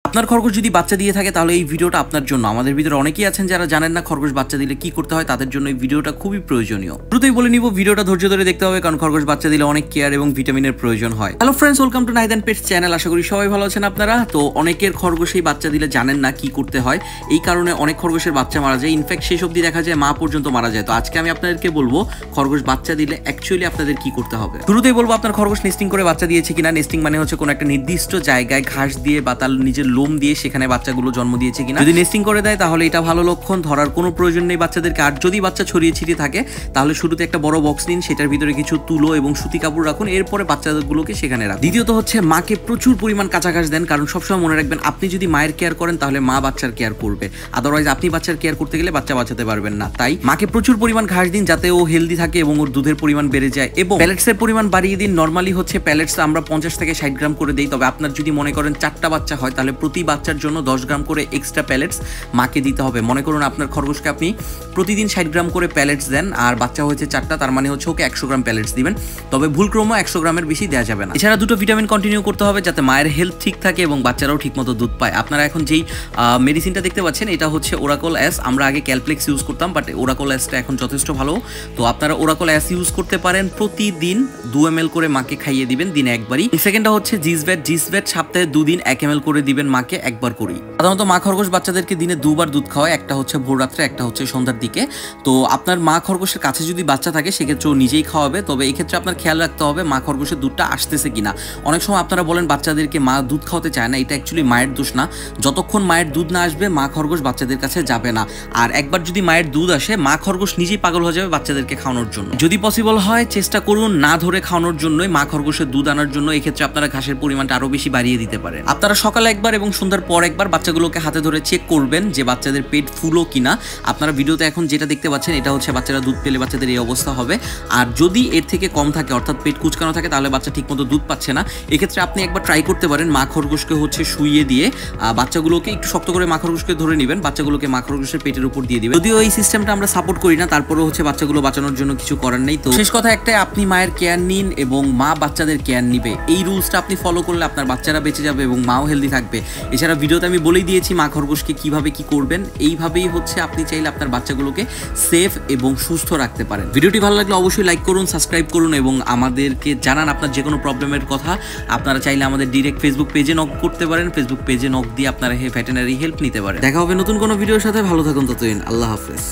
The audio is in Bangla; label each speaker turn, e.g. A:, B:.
A: আপনার খরগোশ যদি বাচ্চা দিয়ে থাকে তাহলে এই ভিডিওটা আপনার জন্য। আমাদের ভিতরে অনেকেই আছেন যারা জানেন না খরগোশ বাচ্চা দিলে কি করতে হয়, তাদের জন্য এই ভিডিওটা খুবই প্রয়োজনীয়। শুরুতেই বলে নিব ভিডিওটা ধৈর্য ধরে দেখতে হবে, কারণ খরগোশ বাচ্চা দিলে অনেক কেয়ার এবং ভিটামিনের প্রয়োজন হয়। Hello friends, welcome to Nahid and pets channel. আশা করি সবাই ভালো আছেন আপনারা। তো অনেকের খরগোশেই বাচ্চা দিলে জানেন না কি করতে হয়, এই কারণে অনেক খরগোশের বাচ্চা মারা যায়। ইনফ্যাক্ট শেষ অবধি দেখা যায় মা পর্যন্ত মারা যায়। তো আজকে আমি আপনাদেরকে বলবো খরগোশ বাচ্চা দিলে অ্যাকচুয়ালি আপনাদের কি করতে হবে। শুরুতেই বলবো আপনার খরগোশ নেস্টিং করে বাচ্চা দিয়েছে কিনা। নেস্টিং মানে হচ্ছে কোনো একটা নির্দিষ্ট জায়গায় ঘাস দিয়ে বা তার নিজের লোম দিয়ে সেখানে বাচ্চাগুলো জন্ম দিয়েছে কিনা। যদি নেস্টিং করে দেয় তাহলে এটা ভালো লক্ষণ, ধরার কোনো প্রয়োজন নেই বাচ্চাদেরকে। আর যদি বাচ্চা ছড়িয়ে ছিটিয়ে থাকে তাহলে শুরুতে একটা বড় বক্স নিন, সেটার ভিতরে কিছু তুলো এবং সুতি কাপড় রাখুন, এরপরে বাচ্চাগুলোকে সেখানে রাখুন। দ্বিতীয়ত হচ্ছে মাকে প্রচুর পরিমাণ কাঁচা ঘাস দেন, কারণ সবসময় মনে রাখবেন আপনি যদি মায়ের কেয়ার করেন তাহলে মা বাচ্চার কেয়ার করবে, আদারওয়াইজ আপনি বাচ্চার কেয়ার করতে গেলে বাচ্চা বাঁচাতে পারবেন না। তাই মাকে প্রচুর পরিমাণ ঘাস দিন যাতে ও হেলদি থাকে এবং ওর দুধের পরিমাণ বেড়ে যায়, এবং প্যালেটসের পরিমাণ বাড়িয়ে দিন। নর্মালি হচ্ছে প্যালেটস আমরা 50 থেকে 60 গ্রাম করে দিই, তবে আপনার যদি মনে করেন 4টা বাচ্চা হয় তাহলে প্রতি বাচ্চার জন্য 10 গ্রাম করে এক্সট্রা প্যালেটস মাকে দিতে হবে। মনে করুন আপনার খরগোশকে আপনি প্রতিদিন 60 গ্রাম করে প্যালেটস দেন আর বাচ্চা হয়েছে 4টা, তার মানে হচ্ছে ওকে 100 গ্রাম প্যালেটস দিবেন, তবে ভুলক্রমে 100 গ্রামের বেশি দেওয়া যাবে না। এছাড়া দুটো ভিটামিন কন্টিনিউ করতে হবে যাতে মায়ের হেলথ ঠিক থাকে এবং বাচ্চারাও ঠিকমতো দুধ পায়। আপনারা এখন যেই মেডিসিনটা দেখতে পাচ্ছেন এটা হচ্ছে ওরাকল এস। আমরা আগে ক্যালপ্লেক্স ইউজ করতাম, বাট ওরাকল এসটা এখন যথেষ্ট ভালো। তো আপনারা ওরাকল এস ইউজ করতে পারেন। প্রতিদিন 2 ml করে মাকে খাইয়ে দিবেন দিনে একবারই। সেকেন্ডটা হচ্ছে জিসভেট সপ্তাহে 2 দিন 1 ml করে দিবেন মাকে একবার করেই। সাধারণত মা খরগোশ বাচ্চাদেরকে দিনে 2 বার দুধ খাওয়ায়, একটা হচ্ছে ভোর রাত্রে, একটা হচ্ছে সন্ধ্যার দিকে। তো আপনার মা খরগোশের কাছে যদি বাচ্চা থাকে সেক্ষেত্রে ও নিজেই খাওয়াবে, তবে এই ক্ষেত্রে আপনার খেয়াল রাখতে হবে মা খরগোশের দুধটা আসতেছে কিনা। অনেক সময় আপনারা বলেন বাচ্চাদেরকে মা দুধ খাওয়াতে চায় না, এটা অ্যাকচুয়ালি মায়ের দোষ না। যতক্ষণ মায়ের দুধ না আসবে মা খরগোশ বাচ্চাদের কাছে যাবে না। আর একবার যদি মায়ের দুধ আসে মা খরগোশ নিজেই পাগল হয়ে যাবে বাচ্চাদেরকে খাওয়ানোর জন্য। যদি পসিবল হয় চেষ্টা করুন না ধরে খাওয়ানোর জন্যই মা খরগোশের দুধ আনার জন্য। এক্ষেত্রে আপনারা ঘাসের পরিমাণটা আরো বেশি বাড়িয়ে দিতে পারেন। আপনারা সকালে একবার এবং সন্ধ্যার পর একবার বাচ্চাগুলোকে হাতে ধরে চেক করবেন যে বাচ্চাদের পেট ফুলো কিনা। আপনারা ভিডিওতে এখন যেটা দেখতে পাচ্ছেন এটা হচ্ছে বাচ্চারা দুধ পেলে বাচ্চাদের এই অবস্থা হবে। আর যদি এর থেকে কম থাকে অর্থাৎ পেট কুচকানো থাকে তাহলে বাচ্চা ঠিকমতো দুধ পাচ্ছে না। এক্ষেত্রে আপনি একবার ট্রাই করতে পারেন মা খরগোশকে হচ্ছে শুইয়ে দিয়ে বাচ্চাগুলোকে একটু শক্ত করে মা খরগোশকে ধরে নেবেন, বাচ্চাগুলোকে মা খরগোশের পেটের উপর দিয়ে দিবেন। যদিও এই সিস্টেমটা আমরা সাপোর্ট করি না, তারপরেও হচ্ছে বাচ্চাগুলো বাঁচানোর জন্য কিছু করার নেই। তো শেষ কথা একটাই, আপনি মায়ের কেয়ার নিন এবং মা বাচ্চাদের কেয়ার নিবে। এই রুলসটা আপনি ফলো করলে আপনার বাচ্চারা বেঁচে যাবে এবং মাও হেলদি থাকবে। এছাড়া ভিডিওতে আমি বলেই দিয়েছি মা খরগোশকে কিভাবে কি করবেন। এইভাবেই হচ্ছে আপনি চাইলে আপনার বাচ্চাগুলোকে সেফ এবং সুস্থ রাখতে পারেন। ভিডিওটি ভালো লাগলে অবশ্যই লাইক করুন, সাবস্ক্রাইব করুন এবং আমাদেরকে জানান আপনার যে কোনো প্রবলেমের কথা। আপনারা চাইলে আমাদের ডিরেক্ট ফেসবুক পেজে নক করতে পারেন, ফেসবুক পেজে নক দিয়ে আপনারা ভেটেরিনারি হেল্প নিতে পারেন। দেখা হবে নতুন কোনো ভিডিওর সাথে। ভালো থাকুন ততদিন, আল্লাহ হাফেজ।